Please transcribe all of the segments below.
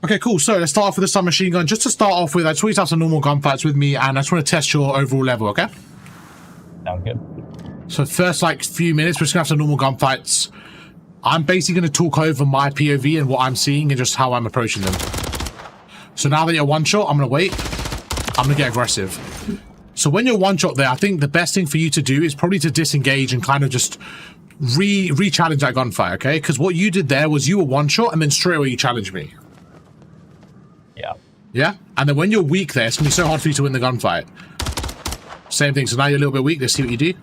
Okay, cool. So let's start off with the submachine gun. Just to start off with, I just want you to have some normal gunfights with me, and I just want to test your overall level, okay? Sounds good. So first, like, few minutes, we're just going to have some normal gunfights. I'm basically going to talk over my POV and what I'm seeing and just how I'm approaching them. So now that you're one shot, I'm going to wait. I'm going to get aggressive. So when you're one shot there, I think the best thing for you to do is probably to disengage and kind of just re-challenge that gunfight, okay? Because what you did there was you were one shot and then straight away you challenged me. Yeah. Yeah? And then when you're weak there, it's going to be so hard for you to win the gunfight. Same thing. So now you're a little bit weak. Let's see what you do.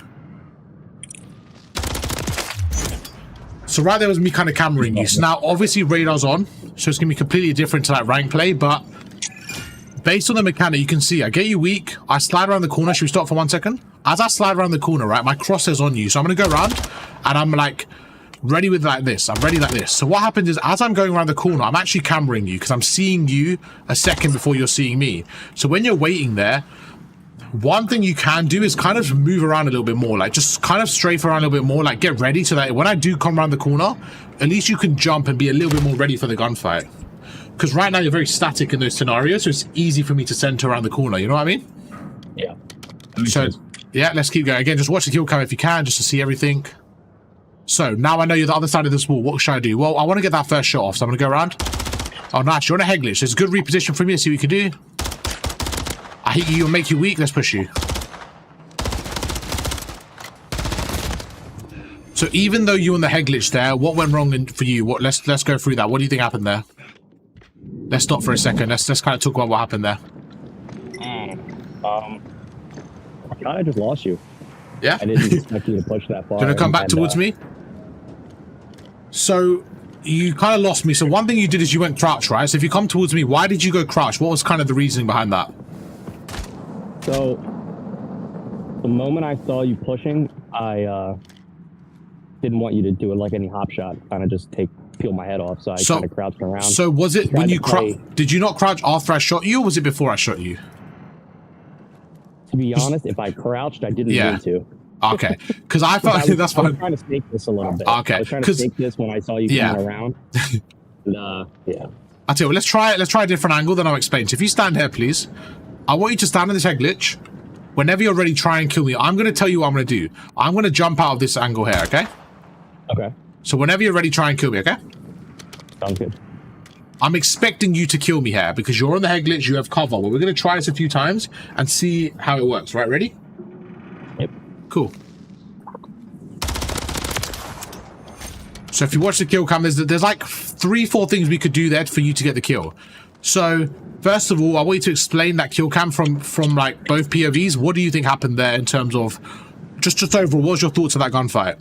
So right there was me kind of cameraing you. So now obviously radar's on. So it's going to be completely different to that rank play. But based on the mechanic, you can see I get you weak. I slide around the corner. Should we stop for 1 second? As I slide around the corner, right, my crosshair's on you. So I'm going to go around and I'm like ready with like this. I'm ready like this. So what happens is as I'm going around the corner, I'm actually cameraing you because I'm seeing you a second before you're seeing me. So when you're waiting there, one thing you can do is kind of move around a little bit more, like just kind of strafe around a little bit more, like get ready so that when I do come around the corner, at least you can jump and be a little bit more ready for the gunfight. Because right now you're very static in those scenarios, so it's easy for me to center around the corner, you know what I mean? Yeah. So, yeah, let's keep going. Again, just watch the kill cam if you can, just to see everything. So, now I know you're the other side of this wall. What should I do? Well, I want to get that first shot off, so I'm going to go around. Oh, nice. You're on a head glitch. There's a good reposition for me. Let's see what you can do. I hit you and make you weak. Let's push you. So even though you're on the head glitch there, what went wrong for you? Let's go through that. What do you think happened there? Let's stop for a second. Let's kind of talk about what happened there. I kind of just lost you. Yeah? I didn't expect you to push that far. Do you want to come back towards me? So you kind of lost me. So one thing you did is you went crouch, right? So if you come towards me, why did you go crouch? What was kind of the reasoning behind that? So the moment I saw you pushing, I didn't want you to do it like any hop shot, kind of just peel my head off. So I kind of crouched around. So was it when you did you not crouch after I shot you, or was it before I shot you? To be honest, if I crouched, I didn't mean to. Okay, because I felt that's fine. I was trying to snake this a little bit. Okay, I was trying to snake this when I saw you coming around. Yeah. I tell you, let's try a different angle. Then I'll explain. So if you stand here, please. I want you to stand in this head glitch. Whenever you're ready, try and kill me. I'm going to tell you what I'm going to do. I'm going to jump out of this angle here, okay? Okay. So whenever you're ready, try and kill me, okay? Sounds good. I'm expecting you to kill me here because you're on the head glitch, you have cover. Well, we're going to try this a few times and see how it works. Right, ready? Yep. Cool. So if you watch the kill cam, there's like 3-4 things we could do there for you to get the kill. So first of all, I want you to explain that kill cam from like both POVs. What do you think happened there in terms of just overall? What was your thoughts of that gunfight?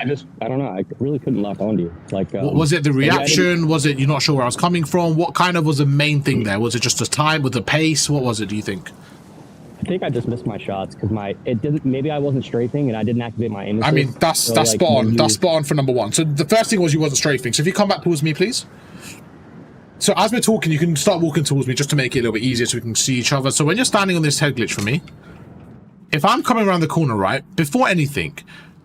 I don't know. I really couldn't lock onto you. Like, was it the reaction? Was it you're not sure where I was coming from? What kind of was the main thing there? Was it just the time with the pace? What was it? Do you think? I think I just missed my shots because maybe I wasn't strafing and I didn't activate my aim assist. I mean, that's spot on. That's spot on for number one. So the first thing was you wasn't strafing. So if you come back towards me, please. So as we're talking, you can start walking towards me just to make it a little bit easier so we can see each other. So when you're standing on this head glitch for me, if I'm coming around the corner, right, before anything,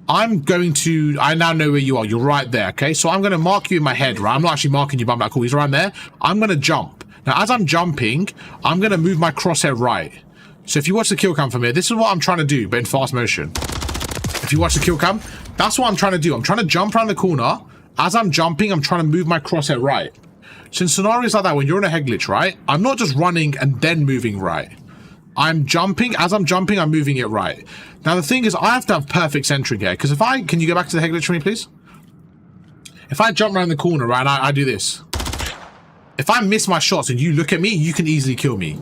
I now know where you are. You're right there, okay? So I'm going to mark you in my head, right? I'm not actually marking you, but I'm like, cool, he's around there. I'm going to jump. Now, as I'm jumping, I'm going to move my crosshair right. So if you watch the kill cam from here, this is what I'm trying to do, but in fast motion. If you watch the kill cam, that's what I'm trying to do. I'm trying to jump around the corner. As I'm jumping, I'm trying to move my crosshair right. So in scenarios like that, when you're in a head glitch, right? I'm not just running and then moving right. I'm jumping. As I'm jumping, I'm moving it right. Now, the thing is, I have to have perfect centering here. Because can you go back to the head glitch for me, please? If I jump around the corner, right, and I do this. If I miss my shots and you look at me, you can easily kill me.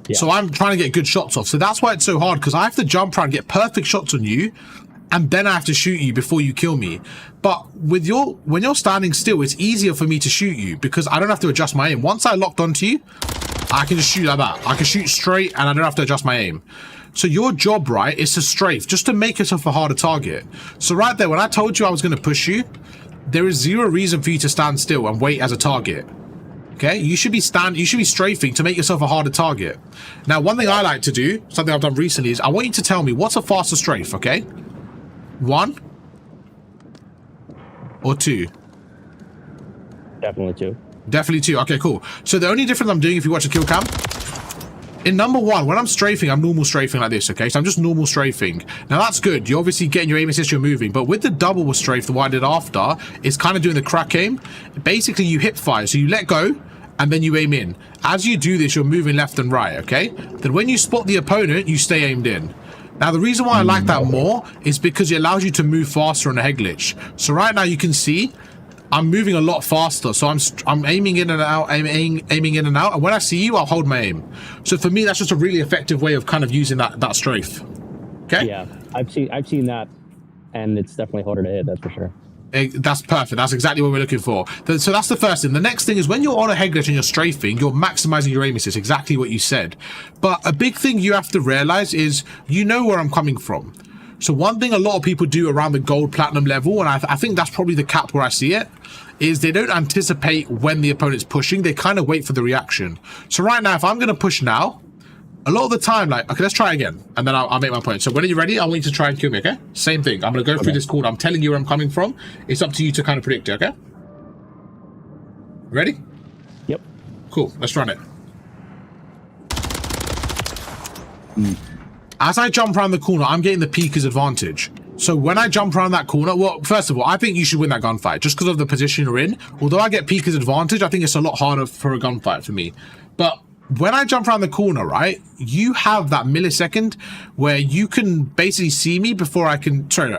Yeah. So I'm trying to get good shots off. So that's why it's so hard. Because I have to jump around, get perfect shots on you. And then I have to shoot you before you kill me. But when you're standing still, it's easier for me to shoot you. Because I don't have to adjust my aim. Once I locked onto you, I can just shoot like that. I can shoot straight and I don't have to adjust my aim. So your job, right, is to strafe, just to make yourself a harder target. So right there, when I told you I was going to push you, there is zero reason for you to stand still and wait as a target. Okay? You should be strafing to make yourself a harder target. Now, one thing I like to do, something I've done recently, is I want you to tell me what's a faster strafe, okay? 1 or 2? Definitely 2. Definitely 2. Okay, cool. So the only difference I'm doing, if you watch a kill cam, in number 1, when I'm strafing, I'm normal strafing like this, okay? So I'm just normal strafing. Now that's good. You're obviously getting your aim assist, you're moving. But with the double strafe, the one I did after, is kind of doing the crack aim. Basically, you hip fire. So you let go, and then you aim in. As you do this, you're moving left and right, okay? Then when you spot the opponent, you stay aimed in. Now, the reason why I like that more is because it allows you to move faster on a head glitch. So right now, you can see I'm moving a lot faster. So I'm aiming in and out, aiming in and out. And when I see you, I'll hold my aim. So for me, that's just a really effective way of kind of using that strafe. Okay? Yeah, I've seen that, and it's definitely harder to hit, that's for sure. That's perfect. That's exactly what we're looking for. So that's the first thing. The next thing is when you're on a head glitch and you're strafing, you're maximizing your aim assist. Exactly what you said. But a big thing you have to realize is you know where I'm coming from. So one thing a lot of people do around the gold platinum level, and I think that's probably the cap where I see it, is they don't anticipate when the opponent's pushing. They kind of wait for the reaction. So right now, if I'm going to push now, a lot of the time, like, okay, let's try again, and then I'll make my point. So when you're ready, I want you to try and kill me, okay? Same thing. I'm going to go through this corner. I'm telling you where I'm coming from. It's up to you to kind of predict it, okay? Ready? Yep. Cool. Let's run it. As I jump around the corner, I'm getting the peeker's advantage. So when I jump around that corner, well, first of all, I think you should win that gunfight just because of the position you're in. Although I get peeker's advantage, I think it's a lot harder for a gunfight for me. But when I jump around the corner, right, you have that millisecond where you can basically see me before I can... Sorry,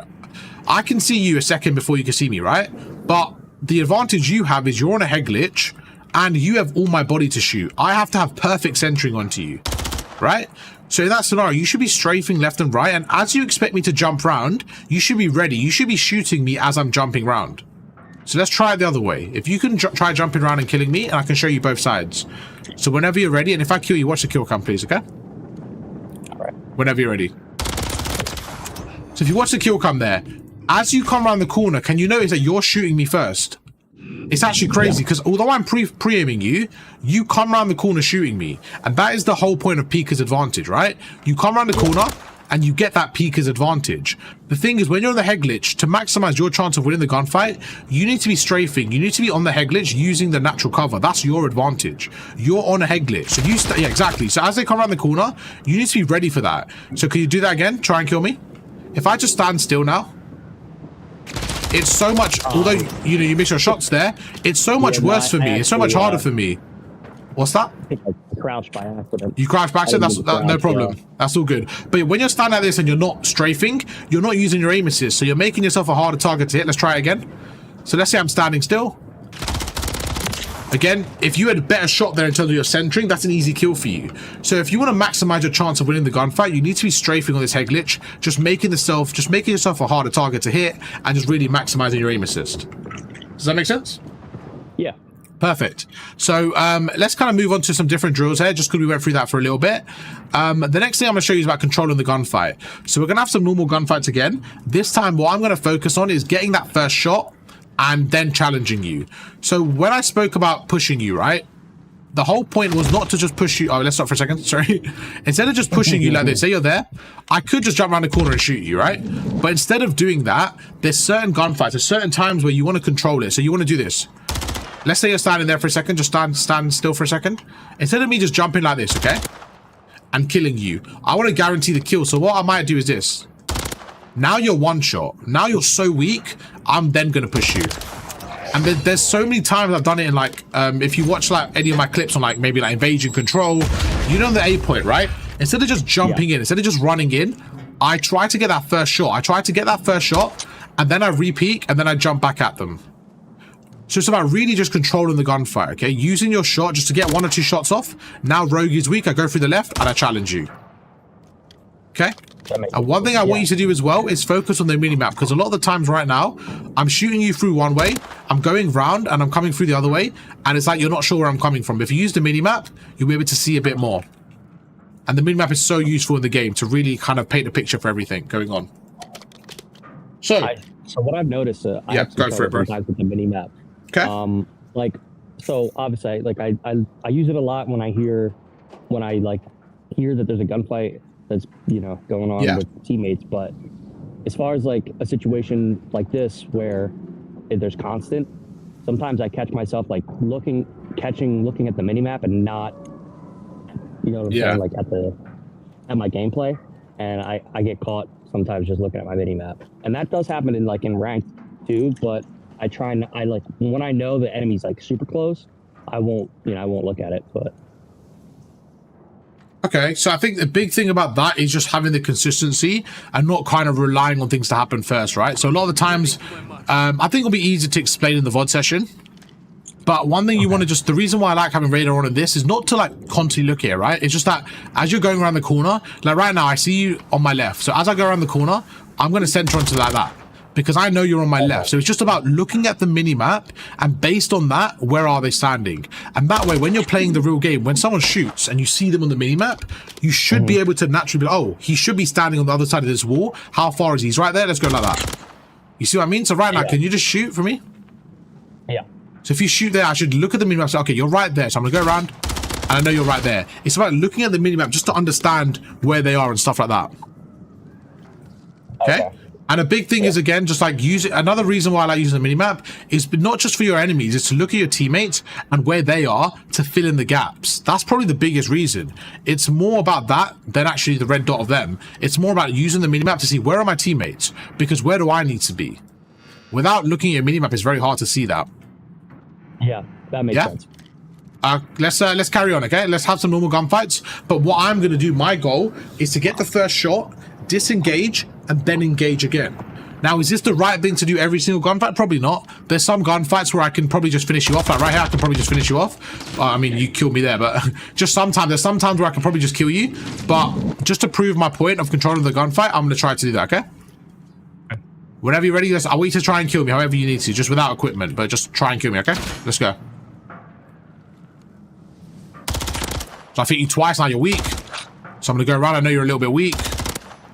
I can see you a second before you can see me, right? But the advantage you have is you're on a head glitch and you have all my body to shoot. I have to have perfect centering onto you, right? So in that scenario, you should be strafing left and right. And as you expect me to jump round, you should be ready. You should be shooting me as I'm jumping round. So let's try it the other way. If you can try jumping around and killing me, and I can show you both sides. So whenever you're ready, and if I kill you, watch the kill cam, please, okay? All right. Whenever you're ready. So if you watch the kill cam there, as you come around the corner, can you notice that you're shooting me first? It's actually crazy because although I'm pre-aiming you, you come around the corner shooting me. And that is the whole point of peeker's advantage, right? You come around the corner and you get that peeker's advantage. The thing is, when you're on the head glitch, to maximize your chance of winning the gunfight, you need to be strafing. You need to be on the head glitch using the natural cover. That's your advantage. You're on a head glitch. So you yeah, exactly. So as they come around the corner, you need to be ready for that. So can you do that again? Try and kill me. If I just stand still now, it's so much, although, you know, you miss your shots there, it's so much worse for me. It's so much harder for me. What's that? I think I crouched by accident. You crouched back, so that's no problem. Yeah. That's all good. But when you're standing like this and you're not strafing, you're not using your aim assist, so you're making yourself a harder target to hit. Let's try it again. So let's say I'm standing still. Again, if you had a better shot there in terms of your centering, that's an easy kill for you. So if you want to maximize your chance of winning the gunfight, you need to be strafing on this head glitch, just making yourself a harder target to hit, and just really maximizing your aim assist. Does that make sense? Yeah. Perfect. So let's kind of move on to some different drills here, just because we went through that for a little bit. The next thing I'm going to show you is about controlling the gunfight. So we're going to have some normal gunfights again. This time, what I'm going to focus on is getting that first shot and then challenging you. So when I spoke about pushing you, right, the whole point was not to just push you. Oh, let's stop for a second. Sorry. Instead of just pushing you like this, say you're there, I could just jump around the corner and shoot you, right? But instead of doing that, there's certain gunfights, there's certain times where you want to control it. So you want to do this. Let's say you're standing there for a second, just stand still for a second. Instead of me just jumping like this, okay, and killing you, I want to guarantee the kill. So what I might do is this. Now you're one shot. Now you're so weak, I'm then going to push you. And there's so many times I've done it in, like, if you watch, like, any of my clips on, like, maybe, like, Invasion Control, you know the A point, right? Instead of just jumping in, instead of just running in, I try to get that first shot. And then I re-peek, and then I jump back at them. So it's about really just controlling the gunfight, okay? Using your shot just to get 1 or 2 shots off. Now Rogue is weak, I go through the left, and I challenge you. Okay? And one thing I want you to do as well is focus on the minimap, because a lot of the times right now, I'm shooting you through one way, I'm going round, and I'm coming through the other way, and it's like you're not sure where I'm coming from. If you use the minimap, you'll be able to see a bit more. And the minimap is so useful in the game to really kind of paint a picture for everything going on. So what I've noticed, yeah, go for it, bro. With the minimap. Okay. Like, so obviously, like I use it a lot when I hear that there's a gunfight that's, you know, going on with teammates. But as far as like a situation like this where there's constant, sometimes I catch myself like looking at the mini map and not, you know what I'm saying, like at my gameplay, and I get caught sometimes just looking at my mini map, and that does happen in ranked too. But I try and I like when I know the enemy's like super close, I won't look at it. But okay, so I think the big thing about that is just having the consistency and not kind of relying on things to happen first, right? So a lot of the times, I think it'll be easy to explain in the VOD session. But one thing you want to just, the reason why I like having radar on in this is not to like constantly look here, right? It's just that as you're going around the corner, like right now, I see you on my left. So as I go around the corner, I'm going to center onto like that because I know you're on my left. So it's just about looking at the mini map and based on that, where are they standing? And that way, when you're playing the real game, when someone shoots and you see them on the mini map, you should be able to naturally be, oh, he should be standing on the other side of this wall. How far is he? He's right there. Let's go like that. You see what I mean? So right now, can you just shoot for me? Yeah. So if you shoot there, I should look at the minimap and say, okay, you're right there. So I'm going to go around, and I know you're right there. It's about looking at the minimap just to understand where they are and stuff like that. Okay? And a big thing is, again, just like using... Another reason why I like using the minimap is not just for your enemies, it's to look at your teammates and where they are to fill in the gaps. That's probably the biggest reason. It's more about that than actually the red dot of them. It's more about using the minimap to see where are my teammates, because where do I need to be? Without looking at a minimap, it's very hard to see that. Yeah, that makes sense. Let's carry on, okay? Let's have some normal gunfights. But what I'm going to do, my goal, is to get the first shot, disengage, and then engage again. Now, is this the right thing to do every single gunfight? Probably not. There's some gunfights where I can probably just finish you off. Like right here, I can probably just finish you off. I mean, you killed me there, but just sometimes. There's some times where I can probably just kill you. But just to prove my point of controlling the gunfight, I'm going to try to do that, okay? Whenever you're ready, I want you to try and kill me however you need to, just without equipment, but just try and kill me, okay? Let's go. So I think you twice, now you're weak. So I'm gonna go around, I know you're a little bit weak.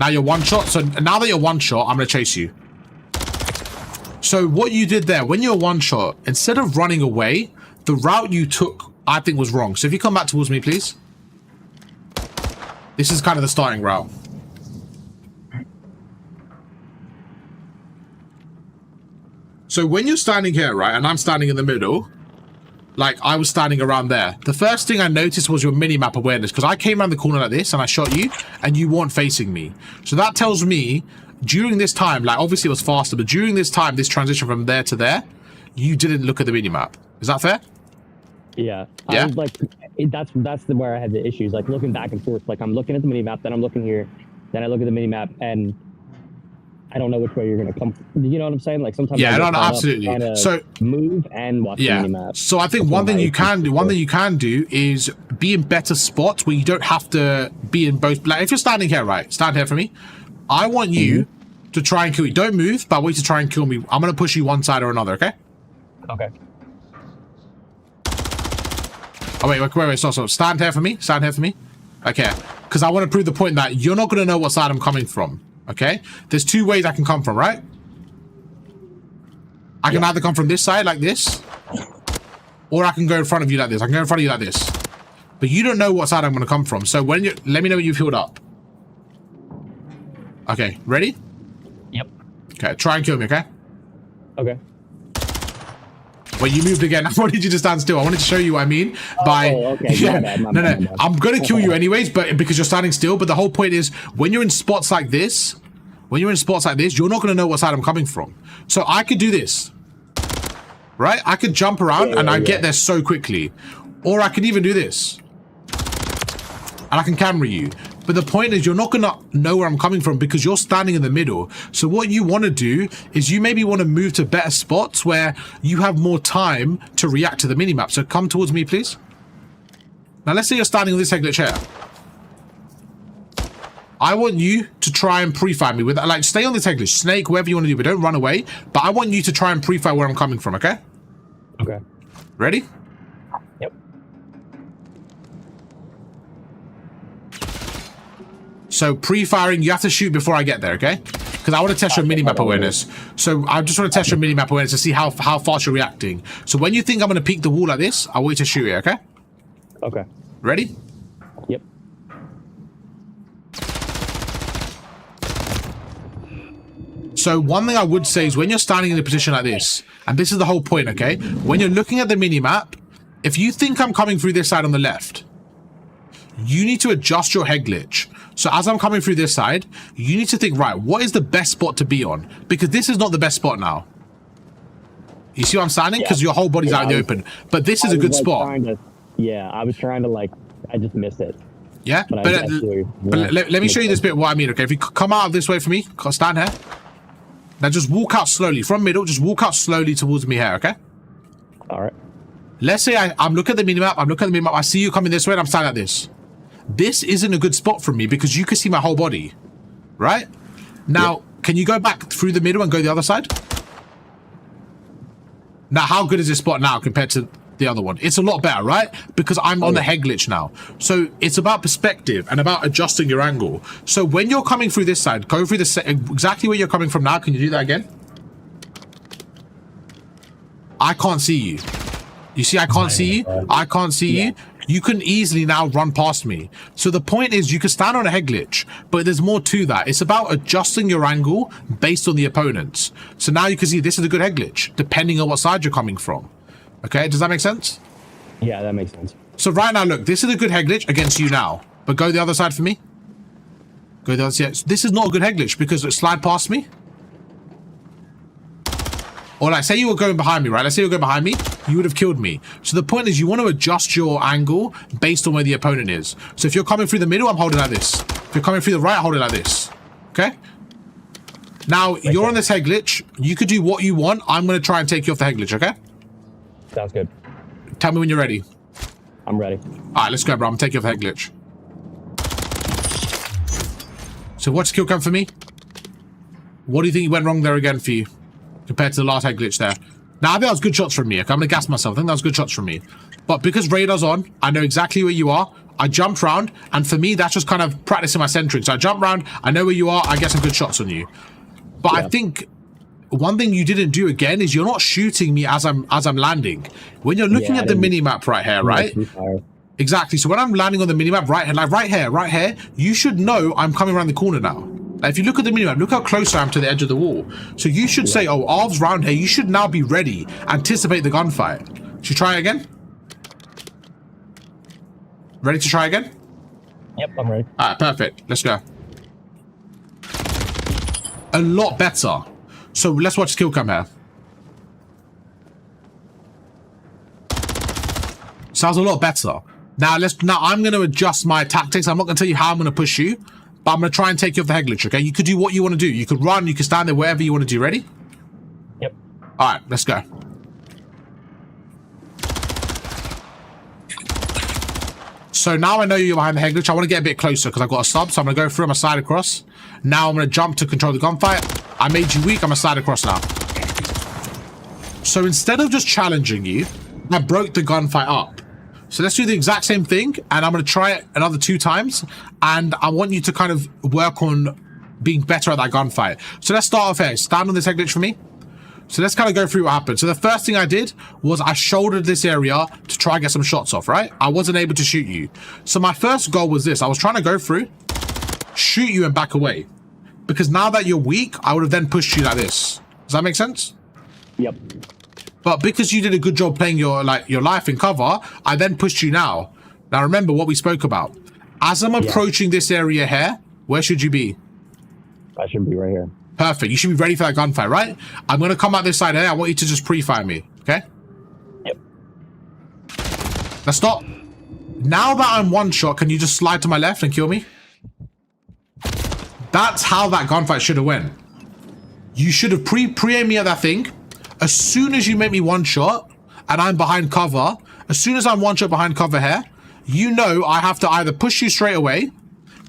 Now you're one shot, so now that you're one shot, I'm gonna chase you. So what you did there, when you're one shot, instead of running away, the route you took, I think was wrong. So if you come back towards me, please. This is kind of the starting route. So when you're standing here, right, and I'm standing in the middle, like I was standing around there, the first thing I noticed was your mini-map awareness, because I came around the corner like this and I shot you and you weren't facing me. So that tells me during this time, like obviously it was faster, but during this time, this transition from there to there, you didn't look at the mini-map. Is that fair? Yeah. Yeah? I was like, that's where I had the issues, like looking back and forth. Like I'm looking at the mini-map, then I'm looking here, then I look at the mini-map, and I don't know which way you're gonna come. You know what I'm saying? Like sometimes. Yeah, no, absolutely. So move and watch the mini-map. So I think one thing you can do is be in better spots where you don't have to be in both. Like if you're standing here, right? Stand here for me. I want you to try and kill me. Don't move, but I want you to try and kill me. I'm gonna push you one side or another. Okay. Okay. Oh wait. Stop. Stand here for me. Stand here for me. Okay. Because I want to prove the point that you're not gonna know what side I'm coming from. Okay, there's two ways I can come from, right? I can either come from this side like this, or I can go in front of you like this. I can go in front of you like this. But you don't know what side I'm going to come from. So when you let me know when you've healed up. Okay, ready? Yep. Okay, try and kill me, okay? Okay. Wait, you moved again. I wanted you to stand still. I wanted to show you what I mean by... Oh, okay. Yeah, my bad. I'm going to kill you anyways, but because you're standing still. But the whole point is, when you're in spots like this, you're not going to know what side I'm coming from. So I could do this, right? I could jump around and I get there so quickly. Or I could even do this. And I can camera you. But the point is, you're not going to know where I'm coming from because you're standing in the middle. So what you want to do is you maybe want to move to better spots where you have more time to react to the minimap. So come towards me, please. Now, let's say you're standing on this head glitch here. I want you to try and pre-fire me with that. Like, stay on this head glitch, snake, whatever you want to do, but don't run away. But I want you to try and pre-fire where I'm coming from, okay? Okay. Ready? Yep. So pre-firing, you have to shoot before I get there, okay? Because I want to test your mini-map awareness. So I just want to test your mini-map awareness to see how fast you're reacting. So when you think I'm going to peek the wall like this, I want you to shoot it, okay? Okay. Ready? Yep. So one thing I would say is when you're standing in a position like this, And this is the whole point, okay? When you're looking at the mini-map, if you think I'm coming through this side on the left, you need to adjust your head glitch. So as I'm coming through this side, you need to think, right, what is the best spot to be on? Because this is not the best spot now. You see what I'm standing? Because your whole body's out in the open. But this is a good spot. I was trying to like, I just missed it. Yeah, but let me show you this bit what I mean, okay? If you come out this way for me, stand here. Now just walk out slowly. From middle, just walk out slowly towards me here, okay? All right. Let's say I'm looking at the minimap, I see you coming this way, and I'm standing like this. This isn't a good spot for me because you can see my whole body, right? Now, can you go back through the middle and go the other side? Now, how good is this spot now compared to the other one? It's a lot better, right? Because I'm on the head glitch now. So it's about perspective and about adjusting your angle. So when you're coming through this side, go through the exactly where you're coming from now. Can you do that again? I can't see you. You see, I can't see you. I can't see you. You can easily now run past me. So the point is you can stand on a head glitch, but there's more to that. It's about adjusting your angle based on the opponents. So now you can see this is a good head glitch, depending on what side you're coming from. Okay, does that make sense? Yeah, that makes sense. So right now, look, this is a good head glitch against you now. But go the other side for me. Go the other side. This is not a good head glitch because it slide past me. Or like, say you were going behind me, right? Let's say you were going behind me, you would have killed me. So the point is you want to adjust your angle based on where the opponent is. So if you're coming through the middle, I'm holding like this. If you're coming through the right, I'm holding like this. Okay? Now, you're on this head glitch. You could do what you want. I'm going to try and take you off the head glitch, okay? Sounds good. Tell me when you're ready. I'm ready. All right, let's go, bro. I'm going to take you off the head glitch. So what's kill cam for me? What do you think went wrong there again for you? Compared to the last head glitch there. Now, I think that was good shots from me. Okay, I'm going to gas myself. I think that was good shots from me. But because radar's on, I know exactly where you are. I jumped round, and for me, that's just kind of practicing my centering. So I jump round, I know where you are, I get some good shots on you. But I think one thing you didn't do again is you're not shooting me as I'm landing. When you're looking at the mini-map right here, right? Exactly. So when I'm landing on the mini-map right here, like right here, you should know I'm coming around the corner now. Like if you look at the minimap, look how close I am to the edge of the wall. So you should say, oh, Arv's round here. You should now be ready. Anticipate the gunfight. Should you try again? Ready to try again? Yep, I'm ready. All right, perfect. Let's go. A lot better. So let's watch kill cam here. Sounds a lot better. Now I'm going to adjust my tactics. I'm not going to tell you how I'm going to push you. But I'm going to try and take you off the head glitch, okay? You could do what you want to do. You could run, you could stand there, wherever you want to do. Ready? Yep. All right, let's go. So now I know you're behind the head glitch. I want to get a bit closer because I've got a sub, so I'm going to go through, I'm going to slide across. Now I'm going to jump to control the gunfight. I made you weak, I'm going to slide across now. So instead of just challenging you, I broke the gunfight up. So let's do the exact same thing, and I'm going to try it another 2 times, and I want you to kind of work on being better at that gunfight. So let's start off here. Stand on this head glitch for me. So let's kind of go through what happened. So the first thing I did was I shouldered this area to try and get some shots off, right? I wasn't able to shoot you. So my first goal was this. I was trying to go through, shoot you, and back away. Because now that you're weak, I would have then pushed you like this. Does that make sense? Yep. But because you did a good job playing your life in cover, I then pushed you now. Now remember what we spoke about. As I'm approaching this area here, where should you be? I should be right here. Perfect. You should be ready for that gunfight, right? I'm going to come out this side here. I want you to just pre-fire me, okay? Yep. Let's stop. Now that I'm one shot, can you just slide to my left and kill me? That's how that gunfight should have went. You should have pre-aimed me at that thing. As soon as you make me one shot and I'm behind cover, as soon as I'm one shot behind cover here, you know I have to either push you straight away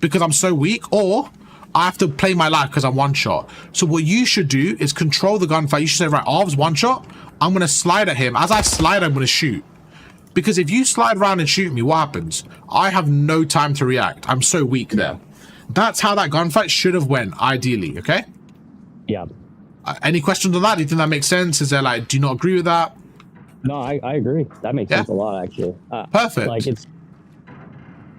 because I'm so weak, or I have to play my life because I'm one shot. So what you should do is control the gunfight. You should say, right, Arv's one shot. I'm going to slide at him. As I slide, I'm going to shoot. Because if you slide around and shoot me, what happens? I have no time to react. I'm so weak there. That's how that gunfight should have went, ideally, okay? Yeah. Any questions on that? Do you think that makes sense? Is there like, do you not agree with that? No, I agree. That makes sense a lot, actually. Perfect. Like, it's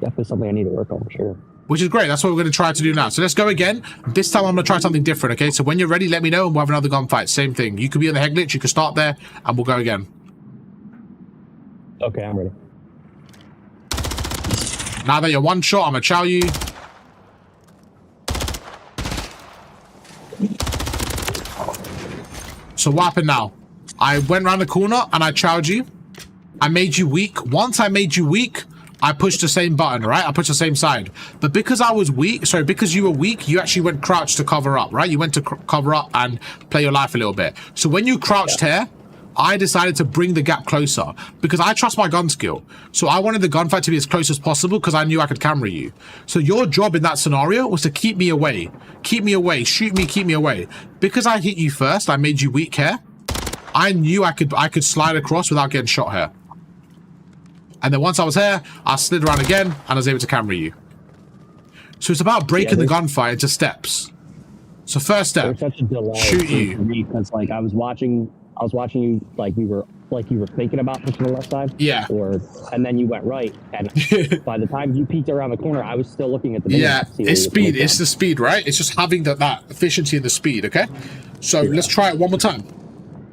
definitely something I need to work on for sure. Which is great. That's what we're going to try to do now. So let's go again. This time I'm going to try something different, okay? So when you're ready, let me know and we'll have another gunfight. Same thing. You could be on the head glitch. You could start there and we'll go again. Okay, I'm ready. Now that you're one shot, I'm going to chow you. So what happened now? I went around the corner and I chowed you. I made you weak. Once I made you weak, I pushed the same button, right? I pushed the same side. But because I was weak, sorry, because you were weak, you actually went crouched to cover up, right? You went to cover up and play your life a little bit. So when you crouched here, I decided to bring the gap closer because I trust my gun skill. So I wanted the gunfight to be as close as possible because I knew I could camera you. So your job in that scenario was to keep me away. Keep me away. Shoot me, keep me away. Because I hit you first, I made you weak here. I knew I could slide across without getting shot here. And then once I was here, I slid around again and I was able to camera you. So it's about breaking the gunfight into steps. So first step, such a delay shoot you. Because like I was watching you like you were thinking about pushing the left side. Yeah. And then you went right, and by the time you peeked around the corner, I was still looking at the video. Yeah, it's speed. It's the speed, right? It's just having that efficiency and the speed. Okay. So let's try it one more time,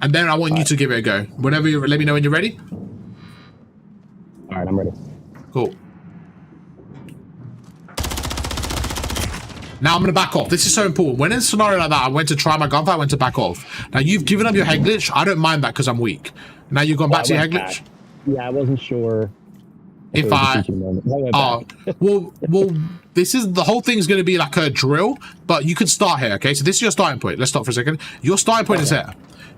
and then I want you to give it a go. Whenever you let me know when you're ready. All right, I'm ready. Cool. Now I'm going to back off. This is so important. When in a scenario like that, I went to try my gunfight, I went to back off. Now you've given up your head glitch. I don't mind that because I'm weak. Now you've gone back to your head glitch. Yeah, I wasn't sure. If well, this is the whole thing's going to be like a drill, but you can start here. Okay, so this is your starting point. Let's stop for a second. Your starting point is here.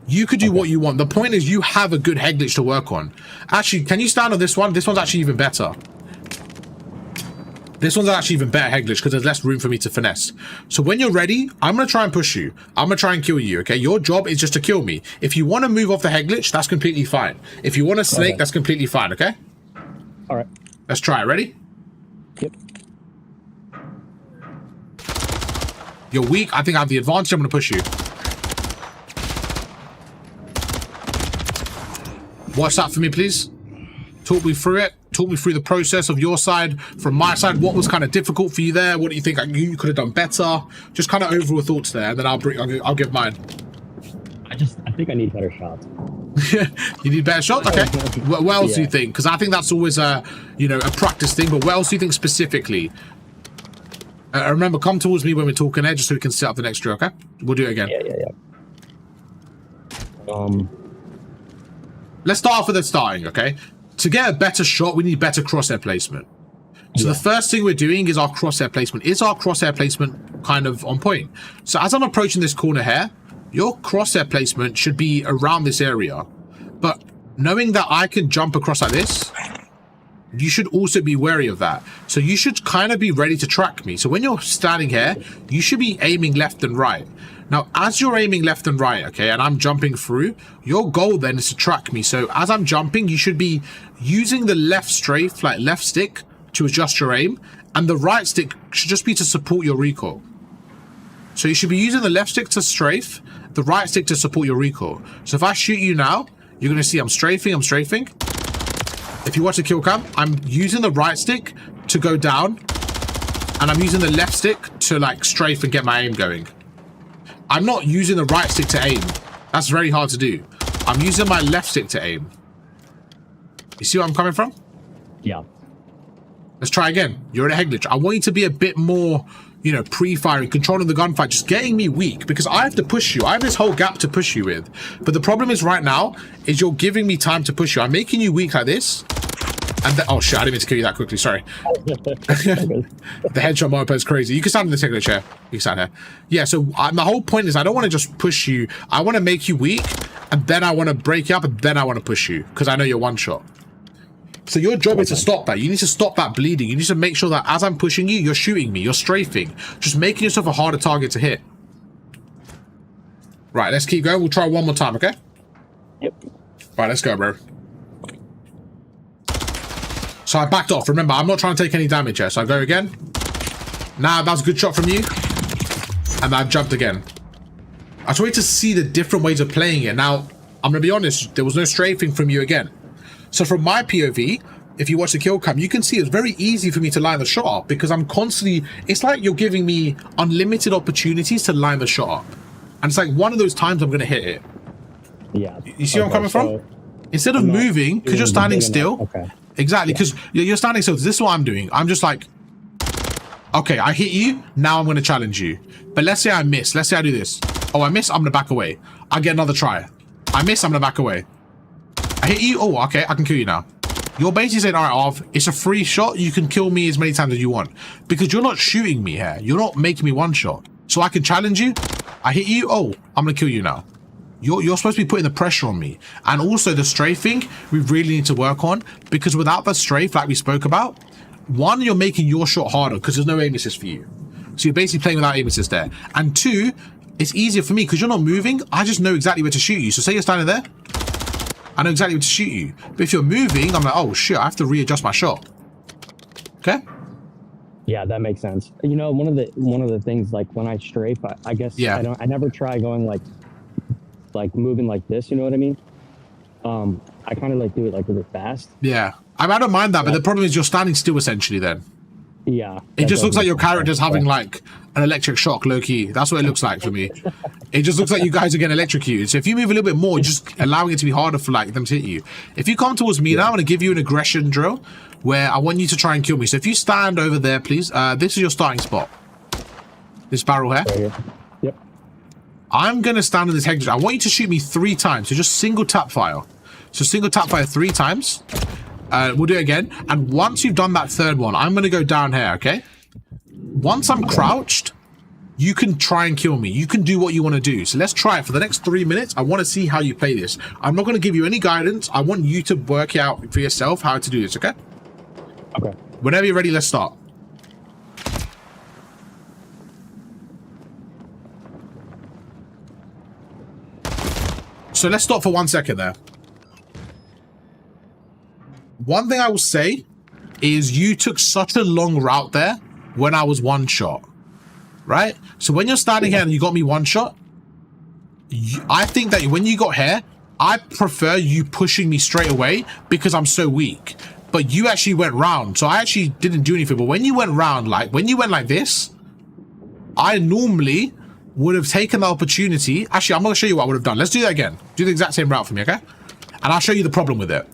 You could do what you want. The point is you have a good head glitch to work on. Actually, can you stand on this one? This one's actually even better. This one's actually even better head glitch because there's less room for me to finesse. So when you're ready, I'm going to try and push you. I'm going to try and kill you, okay? Your job is just to kill me. If you want to move off the head glitch, that's completely fine. If you want to snake, that's completely fine, okay? All right. Let's try it. Ready? Yep. You're weak. I think I have the advantage. I'm going to push you. Watch that for me, please. Talk me through it. Talk me through the process of your side. From my side, what was kind of difficult for you there? What do you think you could have done better? Just kind of overall thoughts there, and then I'll give mine. I think I need better shots. You need better shots? Okay. What else do you think? Because I think that's always a practice thing. But what else do you think specifically? Remember, come towards me when we're talking there, just so we can set up the next drill. Okay. We'll do it again. Yeah. Let's start off with the starting. Okay. To get a better shot, we need better crosshair placement. So the first thing we're doing is our crosshair placement. Is our crosshair placement kind of on point? So as I'm approaching this corner here, your crosshair placement should be around this area. But knowing that I can jump across like this, you should also be wary of that. So you should kind of be ready to track me. So when you're standing here, you should be aiming left and right. Now, as you're aiming left and right, okay, and I'm jumping through, your goal then is to track me. So as I'm jumping, you should be using the left strafe, like left stick, to adjust your aim, and the right stick should just be to support your recoil. So you should be using the left stick to strafe, the right stick to support your recoil. So if I shoot you now, you're going to see I'm strafing. If you watch the kill cam, I'm using the right stick to go down, and I'm using the left stick to like strafe and get my aim going. I'm not using the right stick to aim. That's very hard to do. I'm using my left stick to aim. You see where I'm coming from? Yeah. Let's try again. You're in a head glitch. I want you to be a bit more, pre-firing, controlling the gunfight, just getting me weak because I have to push you. I have this whole gap to push you with. But the problem is right now is you're giving me time to push you. I'm making you weak like this. And oh shit, I didn't mean to kill you that quickly. Sorry. The headshot mode is crazy. You can stand in the technical chair. You can stand here. Yeah, so my whole point is I don't want to just push you. I want to make you weak, and then I want to break you up, and then I want to push you because I know you're one shot. So your job is to stop that. You need to stop that bleeding. You need to make sure that as I'm pushing you, you're shooting me. You're strafing. Just making yourself a harder target to hit. Right, let's keep going. We'll try one more time, okay? Yep. Right, let's go, bro. So I backed off. Remember, I'm not trying to take any damage here. So I go again. Now, that was a good shot from you. And I've jumped again. I just wanted to see the different ways of playing it. Now, I'm going to be honest. There was no strafing from you again. So from my POV, if you watch the kill cam, you can see it's very easy for me to line the shot up because I'm constantly, it's like you're giving me unlimited opportunities to line the shot up. And it's like one of those times I'm going to hit it. Yeah. You see where I'm coming from? Instead of moving, because you're standing still. Okay. Exactly, because you're standing still. This is what I'm doing. I'm just like, okay, I hit you. Now I'm going to challenge you. But let's say I miss. Let's say I do this. Oh, I miss. I'm going to back away. I get another try. I miss. I'm going to back away. I hit you. Oh, okay. I can kill you now. You're basically saying, all right, Arv, it's a free shot. You can kill me as many times as you want. Because you're not shooting me here. You're not making me one shot. So I can challenge you. I hit you. Oh, I'm going to kill you now. You're supposed to be putting the pressure on me. And also the strafing, we really need to work on. Because without the strafe, like we spoke about, one, you're making your shot harder because there's no aim assist for you. So you're basically playing without aim assist there. And two, it's easier for me because you're not moving. I just know exactly where to shoot you. So say you're standing there. I know exactly where to shoot you. But if you're moving, I'm like, oh shit, I have to readjust my shot. Okay? Yeah, that makes sense. You know, one of the things, like when I strafe, I guess I never try going like moving like this, you know what I mean? I kind of like do it like a bit fast. Yeah. I don't mind that, but the problem is you're standing still essentially then. Yeah. It just looks like your character's having like an electric shock, low-key. That's what it looks like for me. It just looks like you guys are getting electrocuted. So if you move a little bit more, just allowing it to be harder for like them to hit you. If you come towards me now, I'm going to give you an aggression drill where I want you to try and kill me. So if you stand over there, please. This is your starting spot. This barrel here. Right here. Yep. I'm going to stand in this hex. I want you to shoot me 3 times. So just single tap fire. So single tap fire 3 times. We'll do it again. And once you've done that third one, I'm going to go down here, okay? Once I'm crouched, you can try and kill me. You can do what you want to do. So let's try it for the next 3 minutes. I want to see how you play this. I'm not going to give you any guidance. I want you to work out for yourself how to do this, okay? Okay. Whenever you're ready, let's start. So let's stop for 1 second there. One thing I will say is you took such a long route there when I was one shot, right? So when you're standing here and you got me one shot, I think that when you got here, I prefer you pushing me straight away because I'm so weak. But you actually went round, so I actually didn't do anything. But when you went round, like when you went like this, I normally would have taken the opportunity. Actually, I'm going to show you what I would have done. Let's do that again. Do the exact same route for me, okay? And I'll show you the problem with it.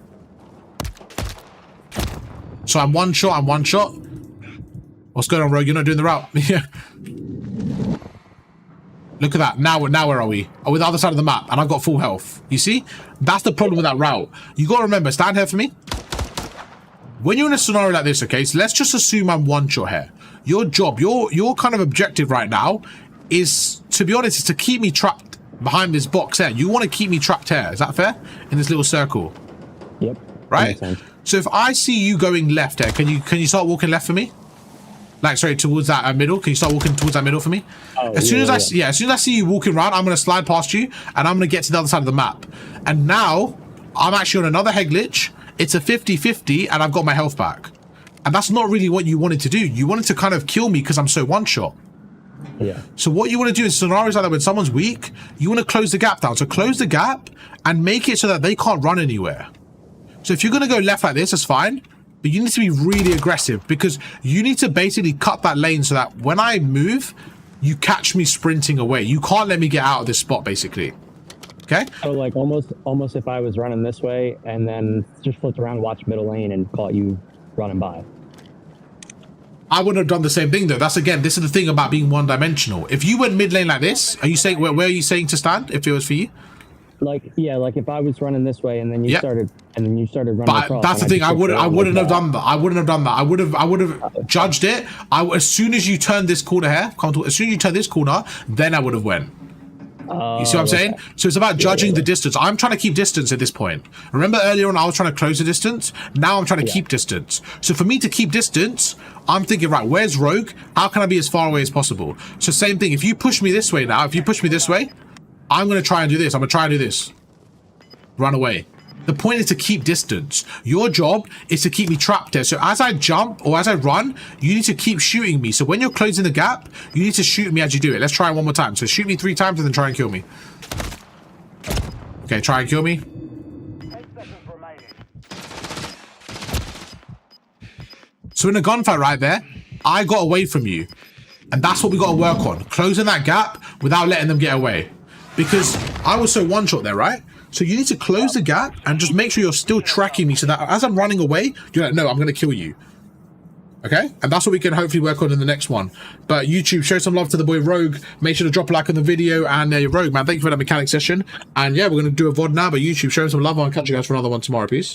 So I'm one shot, What's going on, Rogue? You're not doing the route. Yeah. Look at that. Now where are we? Oh, we're the other side of the map, and I've got full health. You see? That's the problem with that route. You got to remember, stand here for me. When you're in a scenario like this, okay, so let's just assume I'm one shot here. Your job, your kind of objective right now is, to be honest, is to keep me trapped behind this box here. You want to keep me trapped here. Is that fair? In this little circle. Yep. Right? So if I see you going left here, can you start walking left for me? Like, sorry, towards that middle. Can you start walking towards that middle for me? Oh, as soon as I see you walking around, I'm going to slide past you, and I'm going to get to the other side of the map. And now, I'm actually on another head glitch. It's a 50-50, and I've got my health back. And that's not really what you wanted to do. You wanted to kind of kill me because I'm so one-shot. Yeah. So what you want to do in scenarios like that when someone's weak, you want to close the gap down. So close the gap and make it so that they can't run anywhere. So if you're going to go left like this, that's fine. But you need to be really aggressive because you need to basically cut that lane so that when I move, you catch me sprinting away. You can't let me get out of this spot, basically. Okay? So like almost if I was running this way and then just flipped around, watch middle lane and caught you running by. I wouldn't have done the same thing though. That's again, this is the thing about being one-dimensional. If you went mid lane like this, are you saying where are you saying to stand if it was for you? Like like if I was running this way and then you started running across. That's the thing. I wouldn't have done that. I wouldn't have done that. I would have judged it. As soon as you turn this corner here, as soon as you turn this corner, then I would have went. You see what I'm saying? So it's about judging the distance. I'm trying to keep distance at this point. Remember earlier on I was trying to close the distance? Now I'm trying to keep distance. So for me to keep distance, I'm thinking, right, where's Rogue? How can I be as far away as possible? So same thing. If you push me this way now, if you push me this way, I'm going to try and do this. I'm going to try and do this. Run away. The point is to keep distance. Your job is to keep me trapped there. So as I jump or as I run, you need to keep shooting me. So when you're closing the gap, you need to shoot me as you do it. Let's try it one more time. So shoot me 3 times and then try and kill me. Okay, try and kill me. So in a gunfight right there, I got away from you. And that's what we got to work on. Closing that gap without letting them get away. Because I was so one-shot there, right? So you need to close the gap and just make sure you're still tracking me so that as I'm running away, you're like, no, I'm going to kill you. Okay? And that's what we can hopefully work on in the next one. But YouTube, show some love to the boy Rogue. Make sure to drop a like on the video. And Rogue, man, thank you for that mechanic session. And yeah, we're going to do a VOD now. But YouTube, show some love. I'll catch you guys for another one tomorrow. Peace.